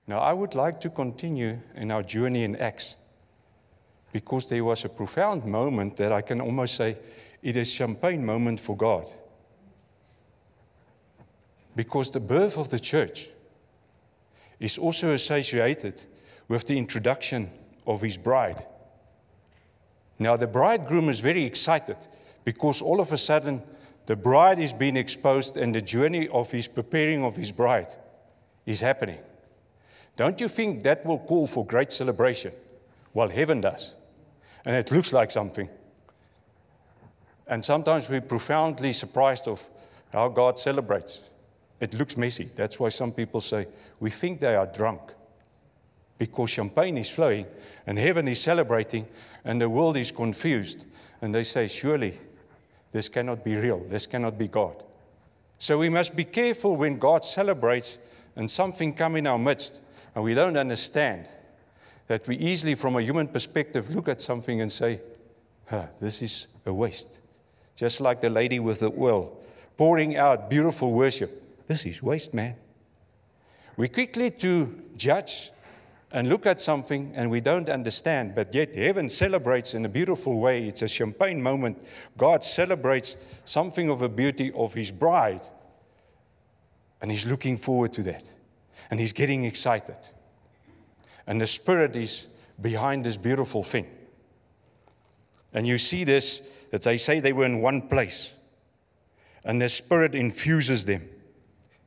Now, I would like to continue in our journey in Acts, because there was a profound moment that I can almost say it is a champagne moment for God. Because the birth of the church is also associated with the introduction of his bride. Now, the bridegroom is very excited because all of a sudden the bride is being exposed and the journey of his preparing of his bride is happening. Don't you think that will call for great celebration? Well, heaven does. And it looks like something. And sometimes we're profoundly surprised of how God celebrates. It looks messy. That's why some people say, we think they are drunk. Because champagne is flowing and heaven is celebrating and the world is confused. And they say, surely this cannot be real. This cannot be God. So we must be careful when God celebrates and something comes in our midst and we don't understand, that we easily, from a human perspective, look at something and say, this is a waste. Just like the lady with the oil, pouring out beautiful worship. This is waste, man. We quickly to judge and look at something and we don't understand, but yet heaven celebrates in a beautiful way. It's a champagne moment. God celebrates something of a beauty of his bride. And he's looking forward to that. And he's getting excited. And the Spirit is behind this beautiful thing. And you see this, that they say they were in one place. And the Spirit infuses them.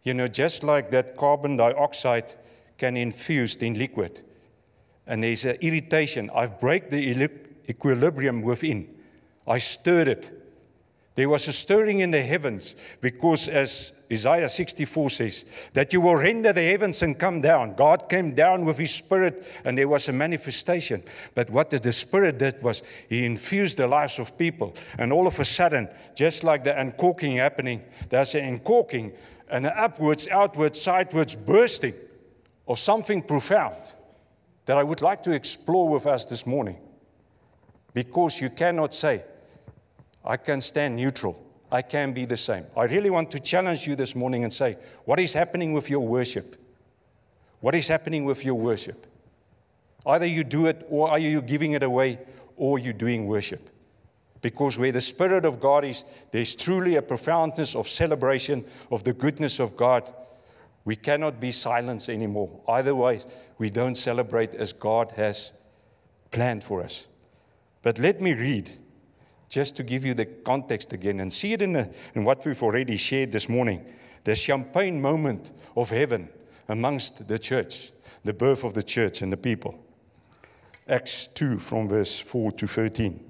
You know, just like that carbon dioxide can infuse in liquid. And there's an irritation. I've broke the equilibrium within. I stirred it. There was a stirring in the heavens because, as Isaiah 64 says, that you will render the heavens and come down. God came down with his Spirit and there was a manifestation. But what the Spirit did was he infused the lives of people. And all of a sudden, just like the uncorking happening, there's an uncorking and an upwards, outwards, sidewards bursting of something profound that I would like to explore with us this morning. Because you cannot say, I can stand neutral. I can be the same. I really want to challenge you this morning and say, what is happening with your worship? What is happening with your worship? Either you do it, or are you giving it away, or you're doing worship. Because where the Spirit of God is, there's truly a profoundness of celebration of the goodness of God. We cannot be silenced anymore. Otherwise, we don't celebrate as God has planned for us. But let me read, just to give you the context again, and see it in what we've already shared this morning. The champagne moment of heaven amongst the church, the birth of the church and the people. Acts 2 from verse 4 to 13.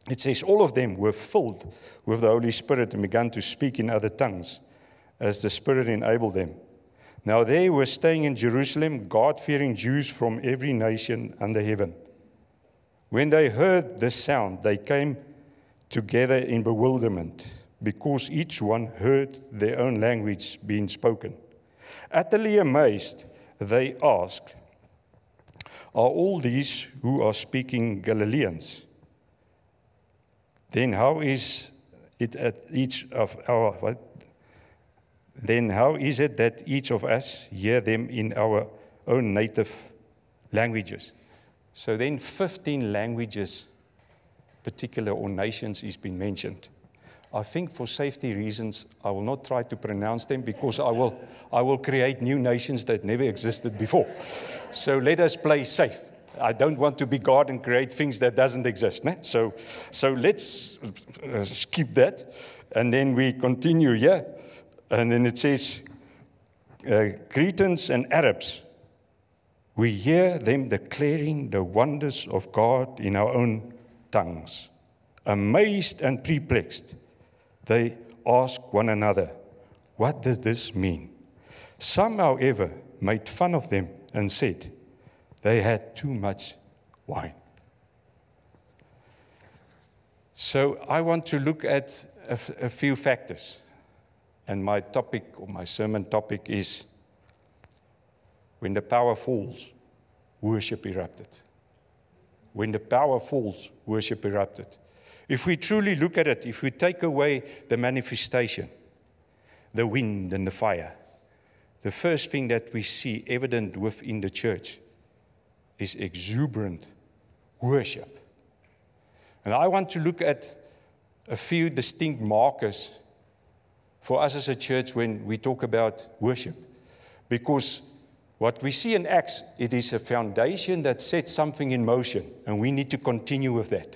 It says, all of them were filled with the Holy Spirit and began to speak in other tongues as the Spirit enabled them. Now they were staying in Jerusalem, God-fearing Jews from every nation under heaven. When they heard the sound, they came together in bewilderment, because each one heard their own language being spoken. Utterly amazed, they asked, are all these who are speaking Galileans? Then how is it that each of us hear them in our own native languages? So then 15 languages, particular or nations, is been mentioned. I think for safety reasons, I will not try to pronounce them, because I will create new nations that never existed before. So let us play safe. I don't want to be God and create things that doesn't exist. Ne? So let's skip that. And then we continue here. And then it says, Cretans and Arabs, we hear them declaring the wonders of God in our own tongues. Amazed and perplexed, they ask one another, what does this mean? Some, however, made fun of them and said, they had too much wine. So I want to look at a few factors. And my topic, or my sermon topic, is when the power falls, worship erupted. When the power falls, worship erupted. If we truly look at it, if we take away the manifestation, the wind and the fire, the first thing that we see evident within the church is exuberant worship. And I want to look at a few distinct markers for us as a church when we talk about worship. Because what we see in Acts, it is a foundation that sets something in motion, and we need to continue with that.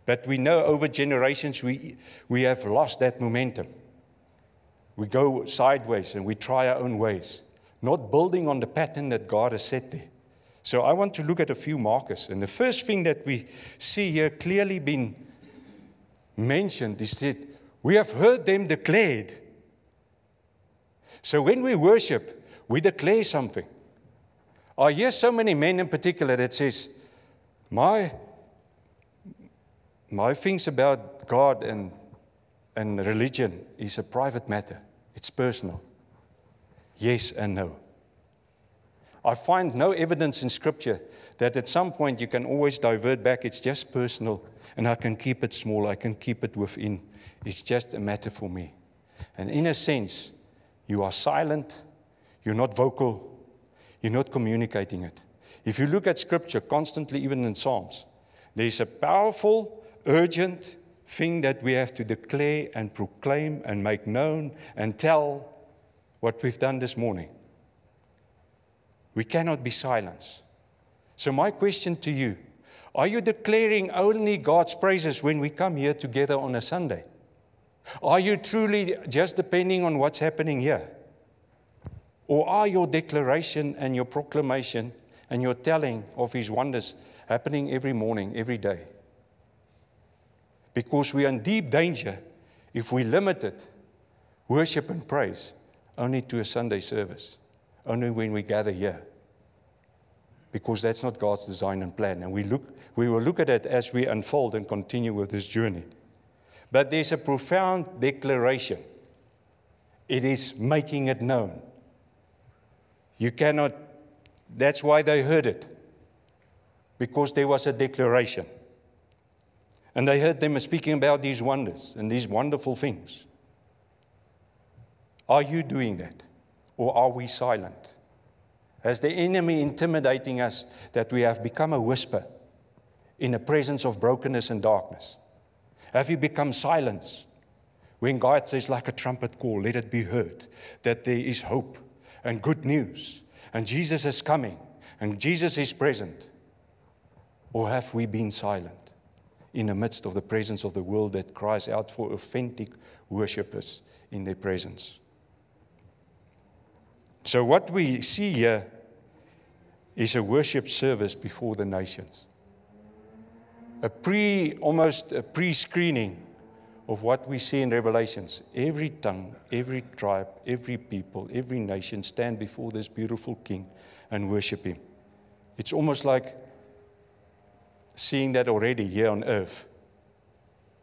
But we know over generations we have lost that momentum. We go sideways and we try our own ways, not building on the pattern that God has set there. So I want to look at a few markers. And the first thing that we see here clearly being mentioned is that we have heard them declared. So when we worship, we declare something. I hear so many men in particular that says, my things about God and religion is a private matter. It's personal. Yes and no. I find no evidence in Scripture that at some point you can always divert back. It's just personal, and I can keep it small. I can keep it within. It's just a matter for me. And in a sense, you are silent. You're not vocal. You're not communicating it. If you look at Scripture constantly, even in Psalms, there's a powerful, urgent thing that we have to declare and proclaim and make known and tell what we've done this morning. We cannot be silenced. So my question to you, are you declaring only God's praises when we come here together on a Sunday? Are you truly just depending on what's happening here? Or are your declaration and your proclamation and your telling of His wonders happening every morning, every day? Because we are in deep danger if we limited worship and praise only to a Sunday service, only when we gather here. Because that's not God's design and plan. And we will look at it as we unfold and continue with this journey. But there's a profound declaration. It is making it known. You cannot, that's why they heard it. Because there was a declaration. And they heard them speaking about these wonders and these wonderful things. Are you doing that? Or are we silent? Has the enemy intimidating us that we have become a whisper in the presence of brokenness and darkness? Have you become silent when God says, like a trumpet call, let it be heard, that there is hope and good news, and Jesus is coming, and Jesus is present? Or have we been silent in the midst of the presence of the world that cries out for authentic worshipers in their presence? So what we see here is a worship service before the nations. Almost a pre-screening of what we see in Revelations. Every tongue, every tribe, every people, every nation stand before this beautiful King and worship Him. It's almost like seeing that already here on earth.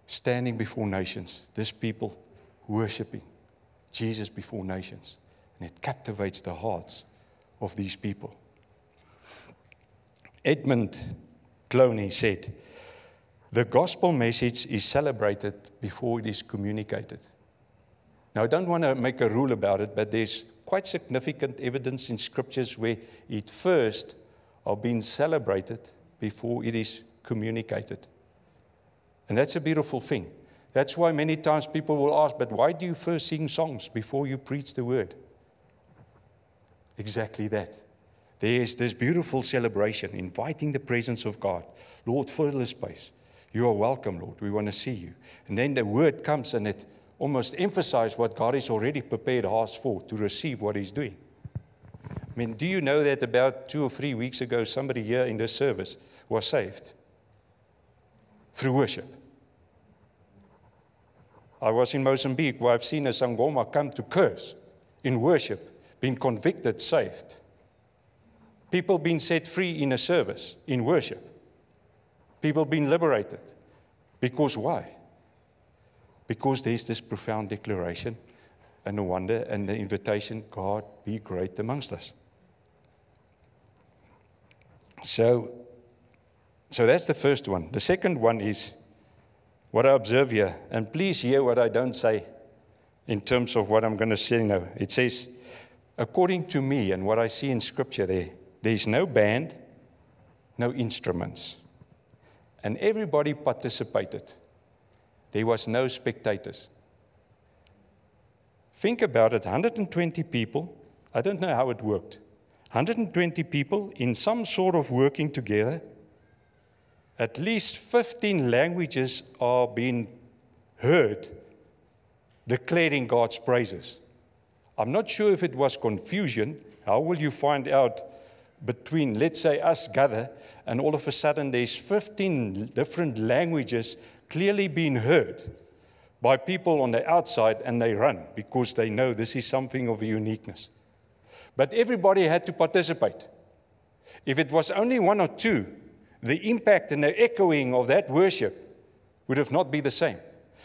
Standing before nations, this people worshiping Jesus before nations. And it captivates the hearts of these people. Edmund Clooney said, the gospel message is celebrated before it is communicated. Now, I don't want to make a rule about it, but there's quite significant evidence in scriptures where it first are being celebrated before it is communicated. And that's a beautiful thing. That's why many times people will ask, but why do you first sing songs before you preach the word? Exactly that. There is this beautiful celebration, inviting the presence of God. Lord, fill this space. You are welcome, Lord. We want to see you. And then the word comes and it almost emphasizes what God has already prepared hearts for, to receive what He's doing. I mean, do you know that about 2 or 3 weeks ago, somebody here in this service was saved through worship? I was in Mozambique where I've seen a Sangoma come to curse in worship, being convicted, saved. People being set free in a service, in worship. People being liberated. Because why? Because there's this profound declaration and the wonder and the invitation, God, be great amongst us. So that's the first one. The second one is what I observe here. And please hear what I don't say in terms of what I'm going to say now. It says, according to me and what I see in Scripture there's no band, no instruments. And everybody participated. There was no spectators. Think about it, 120 people. I don't know how it worked. 120 people in some sort of working together. At least 15 languages are being heard declaring God's praises. I'm not sure if it was confusion. How will you find out between, let's say, us gather, and all of a sudden there's 15 different languages clearly being heard by people on the outside, and they run because they know this is something of a uniqueness. But everybody had to participate. If it was only one or two, the impact and the echoing of that worship would have not been the same.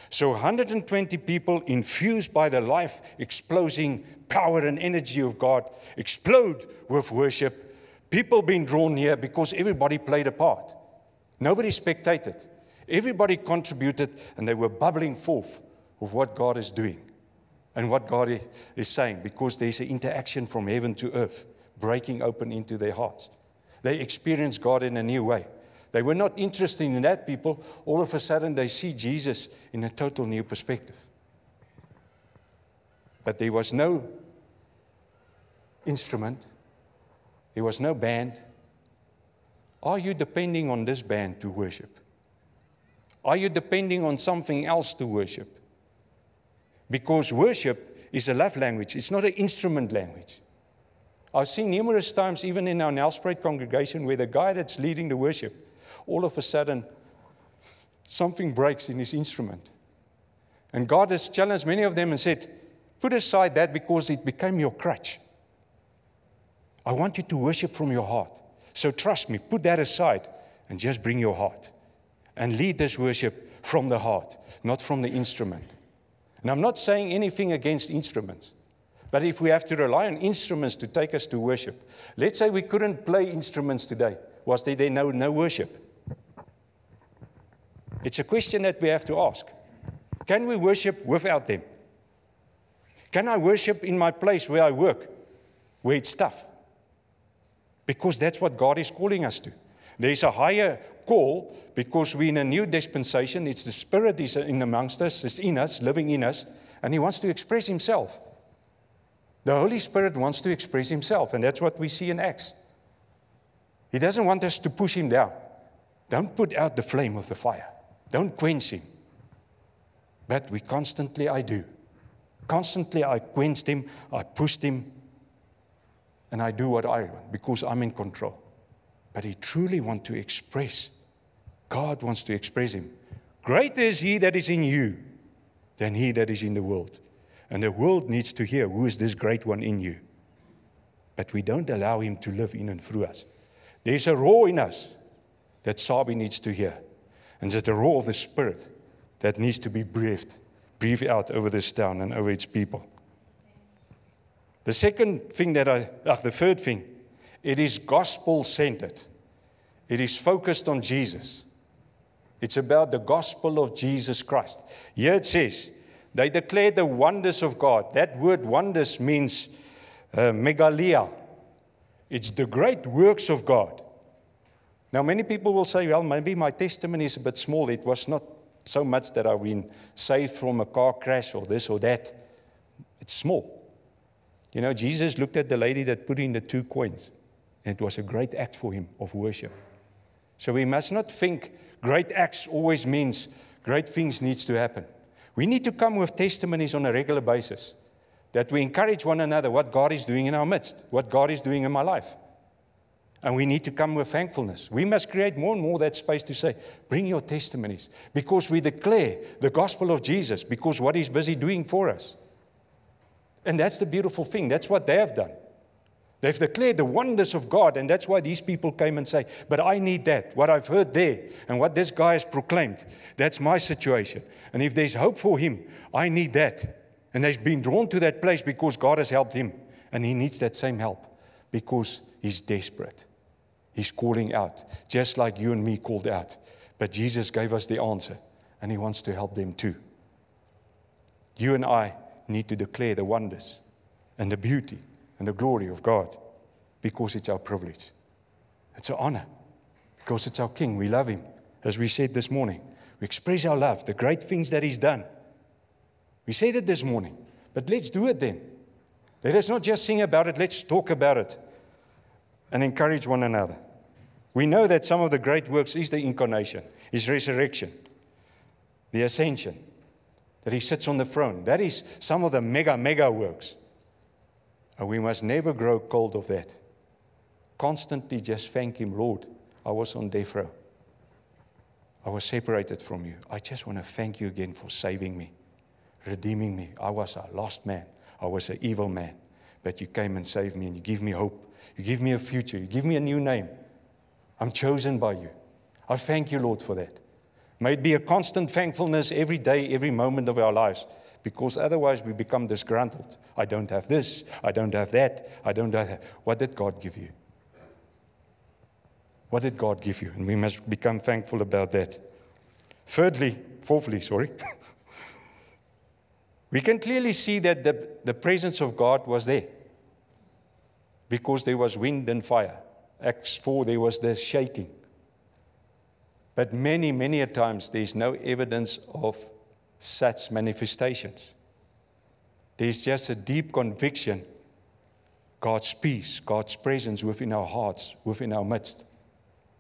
So 120 people infused by the life, exploding power and energy of God, explode with worship. People being drawn here because everybody played a part. Nobody spectated. Everybody contributed, and they were bubbling forth of what God is doing and what God is saying, because there's an interaction from heaven to earth, breaking open into their hearts. They experienced God in a new way. They were not interested in that people. All of a sudden, they see Jesus in a total new perspective. But there was no instrument. There was no band. Are you depending on this band to worship? Are you depending on something else to worship? Because worship is a love language. It's not an instrument language. I've seen numerous times, even in our Nelspruit congregation, where the guy that's leading the worship, all of a sudden, something breaks in his instrument. And God has challenged many of them and said, put aside that because it became your crutch. I want you to worship from your heart. So trust me, put that aside and just bring your heart. And lead this worship from the heart, not from the instrument. And I'm not saying anything against instruments. But if we have to rely on instruments to take us to worship, let's say we couldn't play instruments today. Was there no worship? It's a question that we have to ask. Can we worship without them? Can I worship in my place where I work, where it's tough? Because that's what God is calling us to. There's a higher call because we're in a new dispensation. It's the Spirit is in amongst us, is in us, living in us, and He wants to express Himself. The Holy Spirit wants to express Himself, and that's what we see in Acts. He doesn't want us to push Him down. Don't put out the flame of the fire. Don't quench Him. But I do. Constantly I quenched Him, I pushed Him, and I do what I want because I'm in control. But He truly wants to express. God wants to express Him. Greater is He that is in you than he that is in the world. And the world needs to hear, who is this great one in you? But we don't allow Him to live in and through us. There's a roar in us that Sabi needs to hear. And it's the roar of the Spirit that needs to be breathed out over this town and over its people. The third thing, it is gospel-centered. It is focused on Jesus. It's about the gospel of Jesus Christ. Here it says, they declared the wonders of God. That word wonders means megalia. It's the great works of God. Now, many people will say, well, maybe my testimony is a bit small. It was not so much that I've been saved from a car crash or this or that. It's small. You know, Jesus looked at the lady that put in the 2 coins, and it was a great act for Him of worship. So we must not think great acts always means great things needs to happen. We need to come with testimonies on a regular basis, that we encourage one another what God is doing in our midst, what God is doing in my life. And we need to come with thankfulness. We must create more and more that space to say, bring your testimonies, because we declare the gospel of Jesus, because what He's busy doing for us. And that's the beautiful thing. That's what they have done. They've declared the wonders of God, and that's why these people came and say, but I need that, what I've heard there, and what this guy has proclaimed. That's my situation. And if there's hope for him, I need that. And they've been drawn to that place because God has helped him. And he needs that same help because he's desperate. He's calling out, just like you and me called out. But Jesus gave us the answer, and He wants to help them too. You and I need to declare the wonders and the beauty and the glory of God, because it's our privilege. It's an honor, because it's our King. We love Him. As we said this morning, we express our love, the great things that He's done. We said it this morning, but let's do it then. Let us not just sing about it, let's talk about it and encourage one another. We know that some of the great works is the incarnation, His resurrection, the ascension, that He sits on the throne. That is some of the mega works. And we must never grow cold of that. Constantly just thank Him, Lord, I was on death row. I was separated from You. I just want to thank You again for saving me, redeeming me. I was a lost man. I was an evil man. But You came and saved me, and You give me hope. You give me a future. You give me a new name. I'm chosen by You. I thank You, Lord, for that. May it be a constant thankfulness every day, every moment of our lives, because otherwise we become disgruntled. I don't have this. I don't have that. I don't have that. What did God give you? What did God give you? And we must become thankful about that. Fourthly, we can clearly see that the presence of God was there, because there was wind and fire. Acts 4, there was the shaking. But many a times there's no evidence of such manifestations. There's just a deep conviction, God's peace, God's presence within our hearts, within our midst.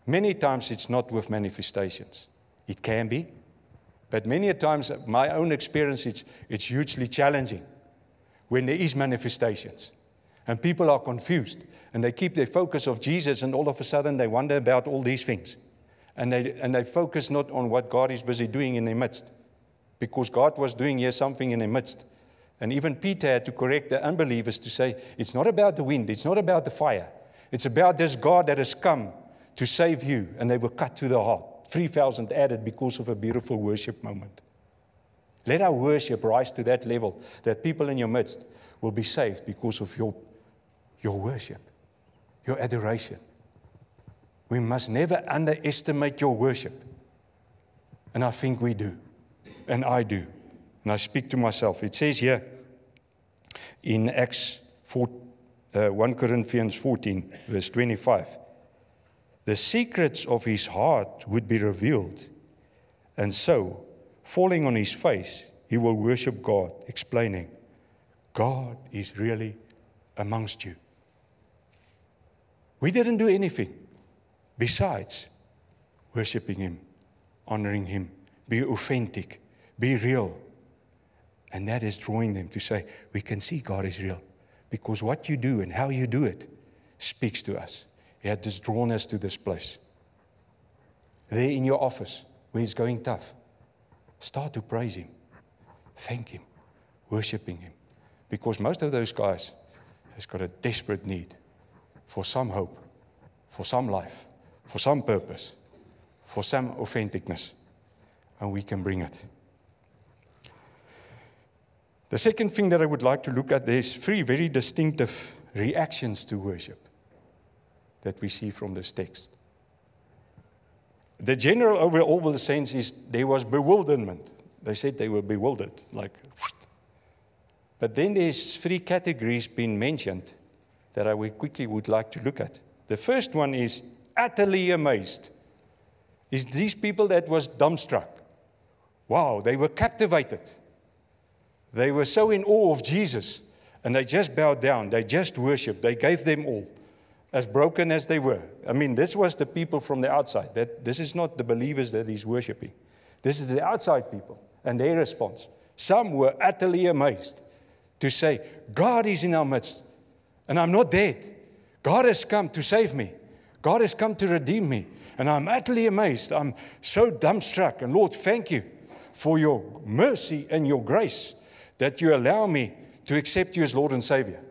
Many times it's not with manifestations. It can be, but many a times, my own experience, it's hugely challenging when there is manifestations. And people are confused, and they keep their focus of Jesus, and all of a sudden they wonder about all these things. And they focus not on what God is busy doing in their midst, because God was doing here something in their midst. And even Peter had to correct the unbelievers to say, it's not about the wind, it's not about the fire. It's about this God that has come to save you. And they were cut to the heart. 3,000 added because of a beautiful worship moment. Let our worship rise to that level, that people in your midst will be saved because of your worship, your adoration. We must never underestimate your worship. And I think we do. And I do. And I speak to myself. It says here in Acts 1 Corinthians 14, verse 25, the secrets of his heart would be revealed. And so, falling on his face, he will worship God, explaining, God is really amongst you. We didn't do anything besides worshiping him, honoring him, be authentic, be real. And that is drawing them to say, we can see God is real. Because what you do and how you do it speaks to us. He had just drawn us to this place. There in your office, when it's going tough, start to praise him, thank him, worshiping him. Because most of those guys has got a desperate need for some hope, for some life, for some purpose, for some authenticness. And we can bring it. The second thing that I would like to look at, there's three very distinctive reactions to worship that we see from this text. The general overall sense is there was bewilderment. They said they were bewildered. But then there's three categories being mentioned that I quickly would like to look at. The first one is utterly amazed. Is these people that was dumbstruck. Wow, they were captivated. They were so in awe of Jesus, and they just bowed down. They just worshiped. They gave them all, as broken as they were. I mean, this was the people from the outside. This is not the believers that he's worshiping. This is the outside people and their response. Some were utterly amazed to say, God is in our midst, and I'm not dead. God has come to save me. God has come to redeem me, and I'm utterly amazed. I'm so dumbstruck. And Lord, thank you for your mercy and your grace that you allow me to accept you as Lord and Savior.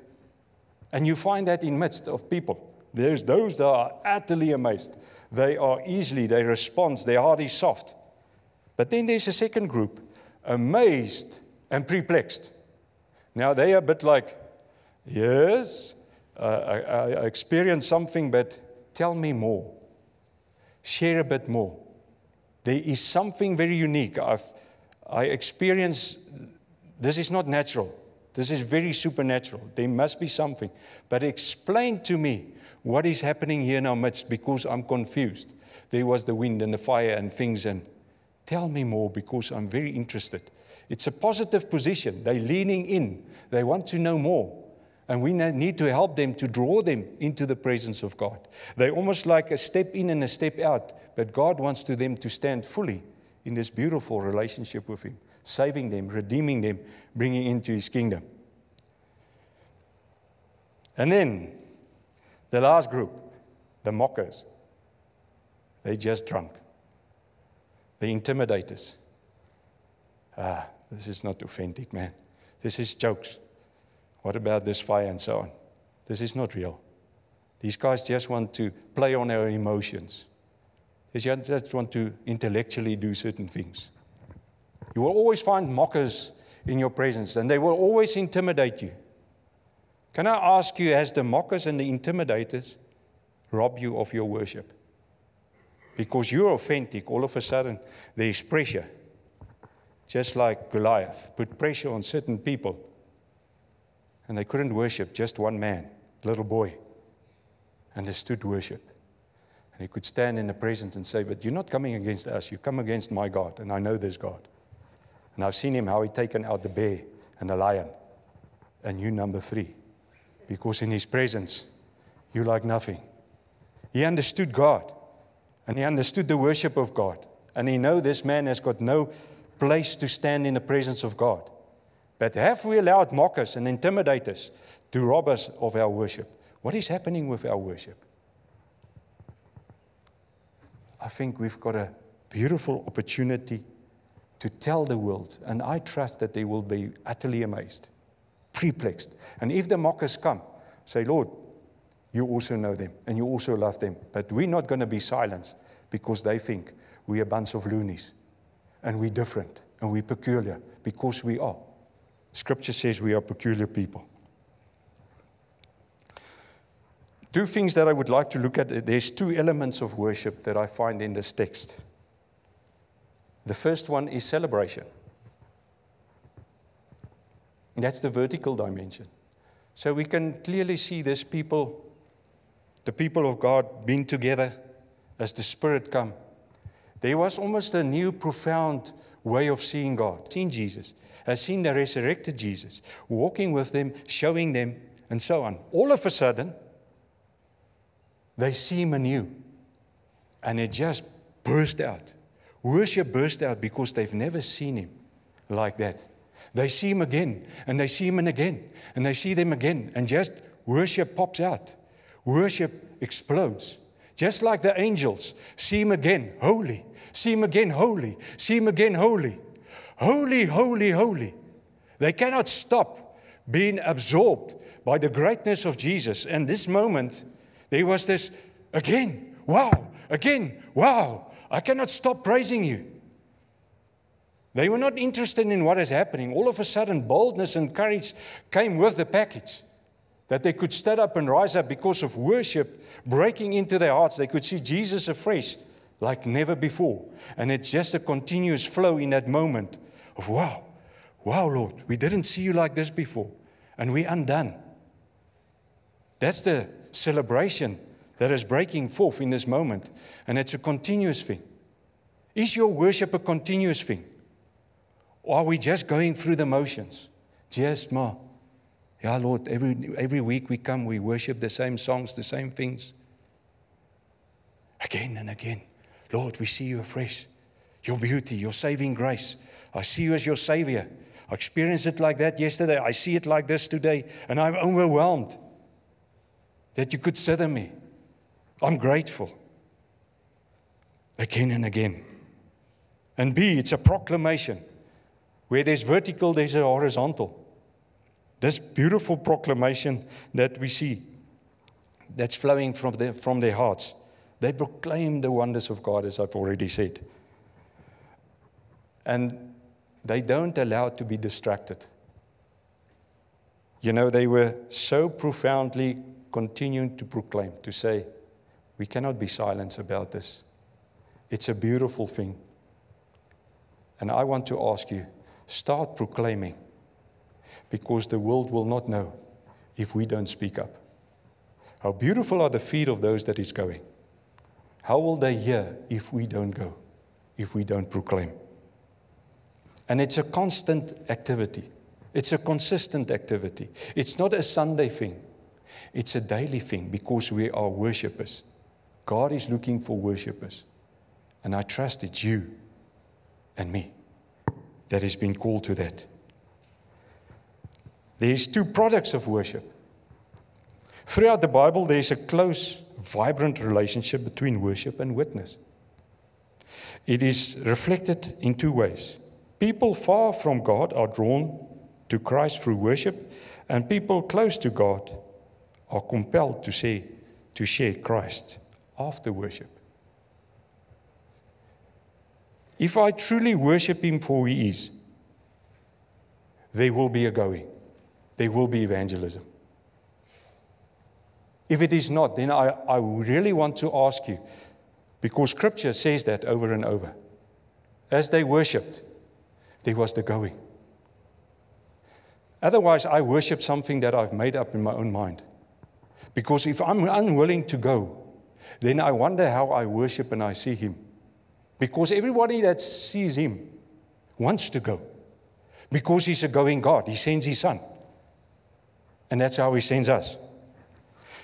And you find that in midst of people. There's those that are utterly amazed. They respond, their heart is soft. But then there's a second group, amazed and perplexed. Now they are a bit like, yes, I experienced something, but tell me more. Share a bit more. There is something very unique. I experienced, this is not natural. This is very supernatural. There must be something. But explain to me what is happening here in our midst, because I'm confused. There was the wind and the fire and things, and tell me more, because I'm very interested. It's a positive position. They're leaning in. They want to know more. And we need to help them to draw them into the presence of God. They're almost like a step in and a step out, but God wants them to stand fully in this beautiful relationship with Him, saving them, redeeming them, bringing into His kingdom. And then, the last group, the mockers. They're just drunk. The intimidators. This is not authentic, man. This is jokes. What about this fire and so on? This is not real. These guys just want to play on our emotions. They just want to intellectually do certain things. You will always find mockers in your presence, and they will always intimidate you. Can I ask you, has the mockers and the intimidators robbed you of your worship? Because you're authentic, all of a sudden there's pressure. Just like Goliath put pressure on certain people. And they couldn't worship, just one man, little boy, understood worship. And he could stand in the presence and say, but you're not coming against us, you come against my God, and I know there's God. And I've seen him, how he taken out the bear and the lion, and you number 3. Because in his presence, you're like nothing. He understood God, and he understood the worship of God. And he know this man has got no place to stand in the presence of God. But have we allowed mockers and intimidators to rob us of our worship? What is happening with our worship? I think we've got a beautiful opportunity to tell the world, and I trust that they will be utterly amazed, perplexed. And if the mockers come, say, Lord, you also know them, and you also love them, but we're not going to be silenced because they think we're a bunch of loonies, and we're different, and we're peculiar, because we are. Scripture says we are peculiar people. 2 things that I would like to look at. There's 2 elements of worship that I find in this text. The first one is celebration. And that's the vertical dimension. So we can clearly see this people, the people of God, being together as the Spirit come. There was almost a new, profound way of seeing God. Seen Jesus, has seen the resurrected Jesus, walking with them, showing them, and so on. All of a sudden, they see him anew. And it just burst out. Worship burst out because they've never seen him like that. They see him again, and they see him again, and they see them again, and just worship pops out. Worship explodes. Just like the angels, see him again, holy. See him again, holy. See him again, holy. Holy, holy, holy. They cannot stop being absorbed by the greatness of Jesus. And this moment, there was this, again, wow, I cannot stop praising you. They were not interested in what is happening. All of a sudden, boldness and courage came with the package. That they could stand up and rise up because of worship breaking into their hearts. They could see Jesus afresh like never before. And it's just a continuous flow in that moment of, wow, Lord, we didn't see you like this before. And we're undone. That's the celebration that is breaking forth in this moment. And it's a continuous thing. Is your worship a continuous thing? Or are we just going through the motions? Just more. Yeah, Lord, every week we come, we worship the same songs, the same things. Again and again. Lord, we see you afresh. Your beauty, your saving grace. I see you as your Savior. I experienced it like that yesterday. I see it like this today. And I'm overwhelmed that you consider me. I'm grateful. Again and again. And B, it's a proclamation. Where there's vertical, there's a horizontal. This beautiful proclamation that we see, that's flowing from their hearts. They proclaim the wonders of God, as I've already said. And they don't allow to be distracted. You know, they were so profoundly continuing to proclaim, to say, we cannot be silent about this. It's a beautiful thing. And I want to ask you, start proclaiming. because the world will not know if we don't speak up. How beautiful are the feet of those that is going. How will they hear if we don't go, if we don't proclaim? And it's a constant activity. It's a consistent activity. It's not a Sunday thing. It's a daily thing because we are worshipers. God is looking for worshipers. And I trust it's you and me that has been called to that. There's two products of worship. Throughout the Bible, there's a close, vibrant relationship between worship and witness. It is reflected in two ways. People far from God are drawn to Christ through worship, and people close to God are compelled to share Christ after worship. If I truly worship Him for who He is, there will be a going. There will be evangelism. If it is not, then I really want to ask you, because Scripture says that over and over. As they worshipped, there was the going. Otherwise, I worship something that I've made up in my own mind. Because if I'm unwilling to go, then I wonder how I worship and I see Him. Because everybody that sees Him wants to go. Because He's a going God. He sends His Son. And that's how He sends us.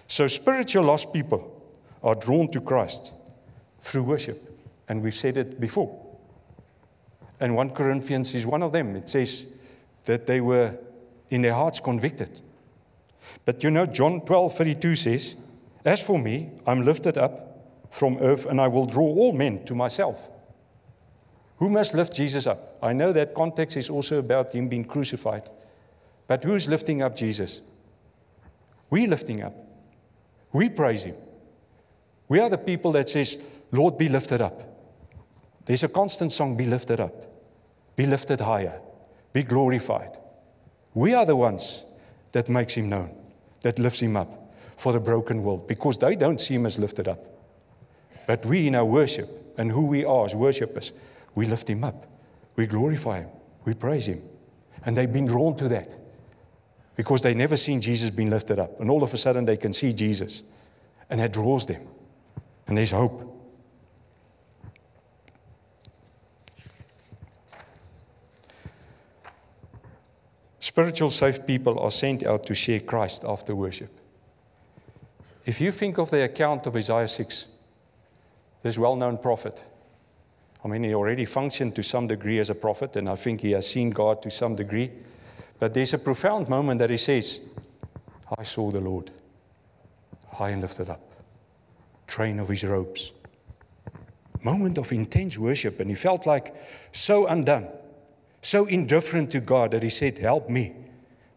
So spiritual lost people are drawn to Christ through worship. And we've said it before. And 1 Corinthians is one of them. It says that they were in their hearts convicted. But you know, John 12:32 says, "As for me, I'm lifted up from earth, and I will draw all men to myself." Who must lift Jesus up? I know that context is also about Him being crucified. But who's lifting up Jesus? We're lifting up. We praise Him. We are the people that says, "Lord, be lifted up." There's a constant song, "Be lifted up. Be lifted higher. Be glorified." We are the ones that makes Him known, that lifts Him up for the broken world, because they don't see Him as lifted up. But we, in our worship and who we are as worshipers, we lift Him up. We glorify Him. We praise Him. And they've been drawn to that because they never seen Jesus being lifted up. And all of a sudden they can see Jesus. And that draws them. And there's hope. Spiritual saved people are sent out to share Christ after worship. If you think of the account of Isaiah 6, this well-known prophet, I mean, he already functioned to some degree as a prophet, and I think he has seen God to some degree. But there's a profound moment that he says, "I saw the Lord, high and lifted up, train of His robes." Moment of intense worship, and he felt like so undone, so indifferent to God that he said, "Help me,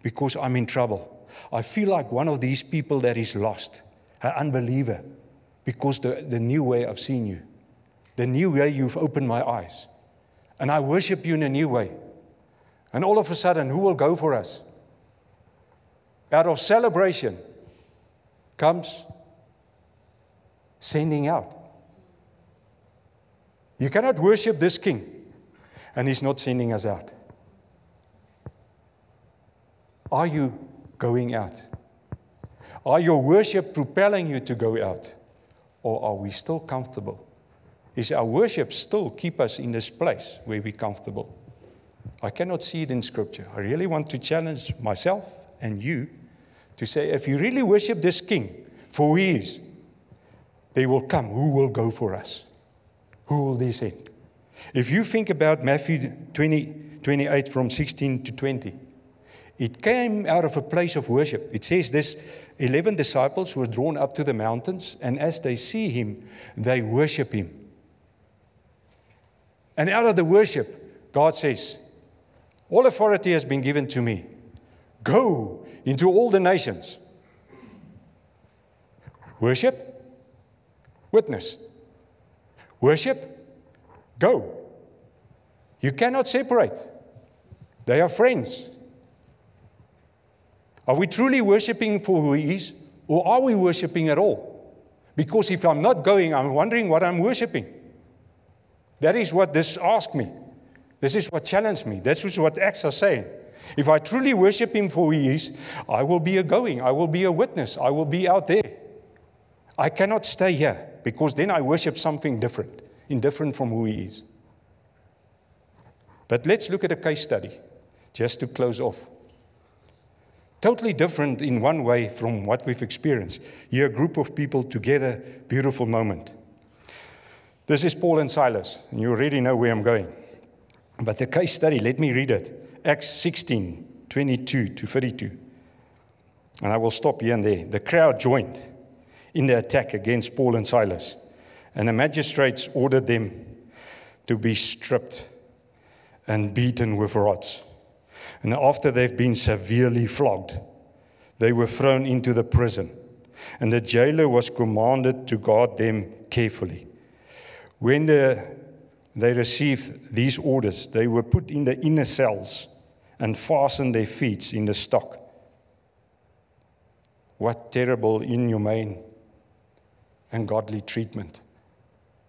because I'm in trouble. I feel like one of these people that is lost, an unbeliever, because the new way I've seen you, the new way you've opened my eyes, and I worship you in a new way." And all of a sudden, who will go for us? Out of celebration comes sending out. You cannot worship this King, and He's not sending us out. Are you going out? Are your worship propelling you to go out? Or are we still comfortable? Is our worship still keep us in this place where we're comfortable? I cannot see it in Scripture. I really want to challenge myself and you to say, if you really worship this King for who He is, they will come. Who will go for us? Who will they send? If you think about Matthew 28 from 16 to 20, it came out of a place of worship. It says this, 11 disciples were drawn up to the mountains, and as they see Him, they worship Him. And out of the worship, God says, all authority has been given to me. Go into all the nations. Worship, witness. Worship, go. You cannot separate. They are friends. Are we truly worshiping for who He is? Or are we worshiping at all? Because if I'm not going, I'm wondering what I'm worshiping. That is what this asked me. This is what challenged me. This is what Acts are saying. If I truly worship Him for who He is, I will be I will be a witness, I will be out there. I cannot stay here, because then I worship something different, indifferent from who He is. But let's look at a case study, just to close off. Totally different in one way from what we've experienced. Here, a group of people together, beautiful moment. This is Paul and Silas, and you already know where I'm going. But the case study, let me read it. Acts 16, 22 to 32. And I will stop here and there. The crowd joined in the attack against Paul and Silas, and the magistrates ordered them to be stripped and beaten with rods. And after they've been severely flogged, they were thrown into the prison, and the jailer was commanded to guard them carefully. When they received these orders, they were put in the inner cells and fastened their feet in the stock. What terrible, inhumane, and godly treatment.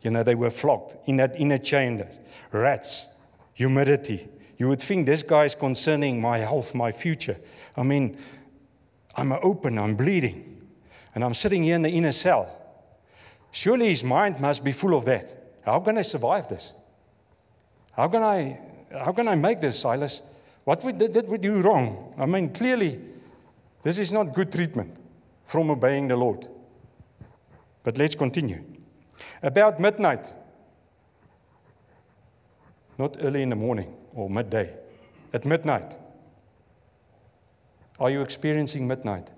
You know, they were flogged in that inner chamber. Rats, humidity. You would think this guy is concerning my health, my future. I mean, I'm open, I'm bleeding, and I'm sitting here in the inner cell. Surely his mind must be full of that. How can I survive this? How can I make this, Silas? What did we do wrong? I mean, clearly, this is not good treatment from obeying the Lord. But let's continue. About midnight, not early in the morning or midday, at midnight. Are you experiencing midnight?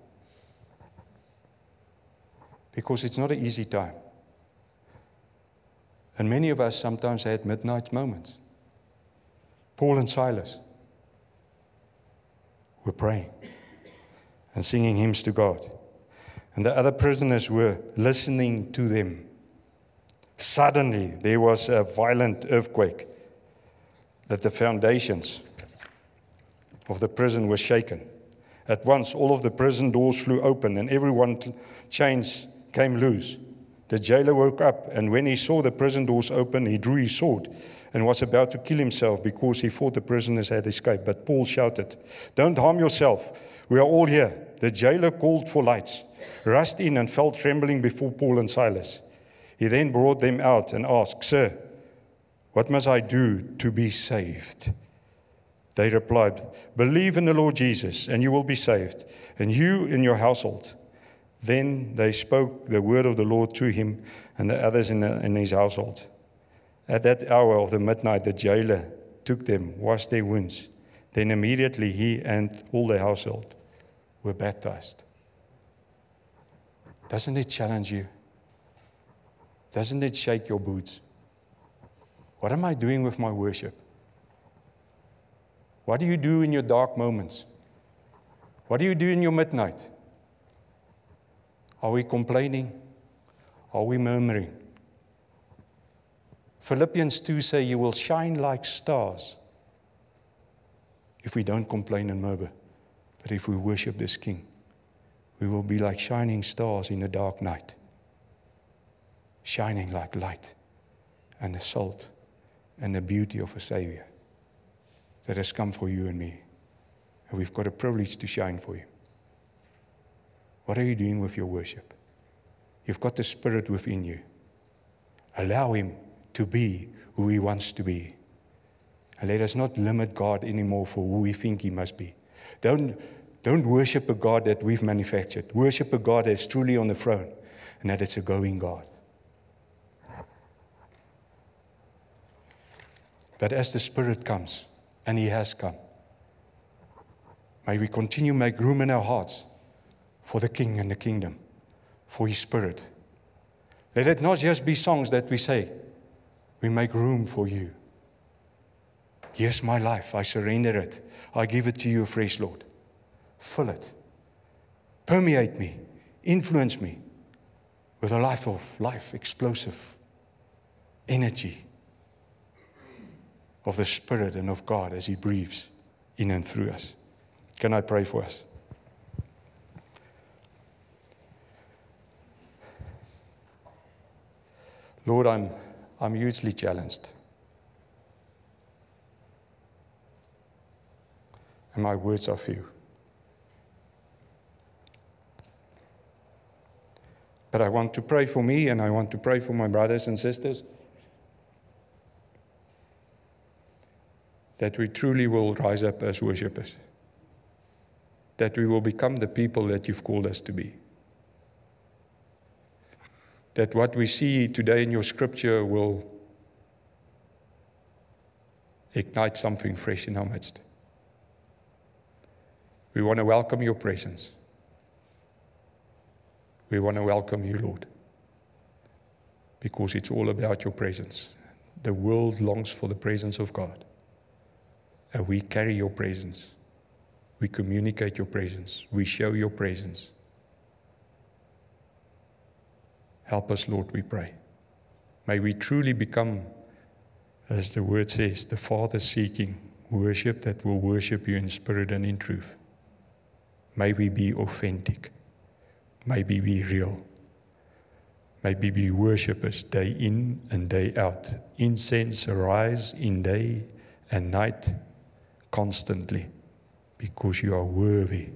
Because it's not an easy time. And many of us sometimes had midnight moments. Paul and Silas were praying and singing hymns to God. And the other prisoners were listening to them. Suddenly, there was a violent earthquake that the foundations of the prison were shaken. At once, all of the prison doors flew open, and everyone's chains came loose. The jailer woke up, and when he saw the prison doors open, he drew his sword and was about to kill himself because he thought the prisoners had escaped. But Paul shouted, "Don't harm yourself. We are all here." The jailer called for lights, rushed in, and fell trembling before Paul and Silas. He then brought them out and asked, "Sir, what must I do to be saved?" They replied, "Believe in the Lord Jesus, and you will be saved, and you and your household." Then they spoke the word of the Lord to him and the others in his household. At that hour of the midnight, the jailer took them, washed their wounds. Then immediately he and all the household were baptized. Doesn't it challenge you? Doesn't it shake your boots? What am I doing with my worship? What do you do in your dark moments? What do you do in your midnight? Are we complaining? Are we murmuring? Philippians 2 say you will shine like stars if we don't complain and murmur. But if we worship this King, we will be like shining stars in a dark night, shining like light and the salt and the beauty of a Savior that has come for you and me. And we've got a privilege to shine for Him. What are you doing with your worship? You've got the Spirit within you. Allow Him to be who He wants to be. And let us not limit God anymore for who we think He must be. Don't worship a God that we've manufactured. Worship a God that is truly on the throne and that it's a going God. But as the Spirit comes, and He has come, may we continue to make room in our hearts for the King and the kingdom, for His Spirit. Let it not just be songs that we say, we make room for You. Here's my life, I surrender it. I give it to You afresh, Lord. Fill it. Permeate me. Influence me with a life of life, explosive energy of the Spirit and of God as He breathes in and through us. Can I pray for us? Lord, I'm hugely challenged. and my words are few. But I want to pray for me, and I want to pray for my brothers and sisters, that we truly will rise up as worshipers, that we will become the people that you've called us to be, that what we see today in your scripture will ignite something fresh in our midst. We want to welcome your presence. We want to welcome you, Lord, because it's all about your presence. The world longs for the presence of God, and we carry your presence. We communicate your presence. We show your presence. Help us, Lord, we pray. May we truly become, as the word says, the Father seeking worship that will worship you in spirit and in truth. May we be authentic. May we be real. May we be worshippers day in and day out. Incense arise in day and night constantly, because you are worthy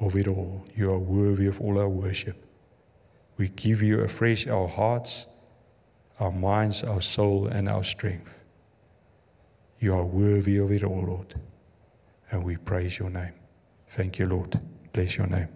of it all. You are worthy of all our worship. We give you afresh our hearts, our minds, our soul, and our strength. You are worthy of it all, Lord. And we praise your name. Thank you, Lord. Bless your name.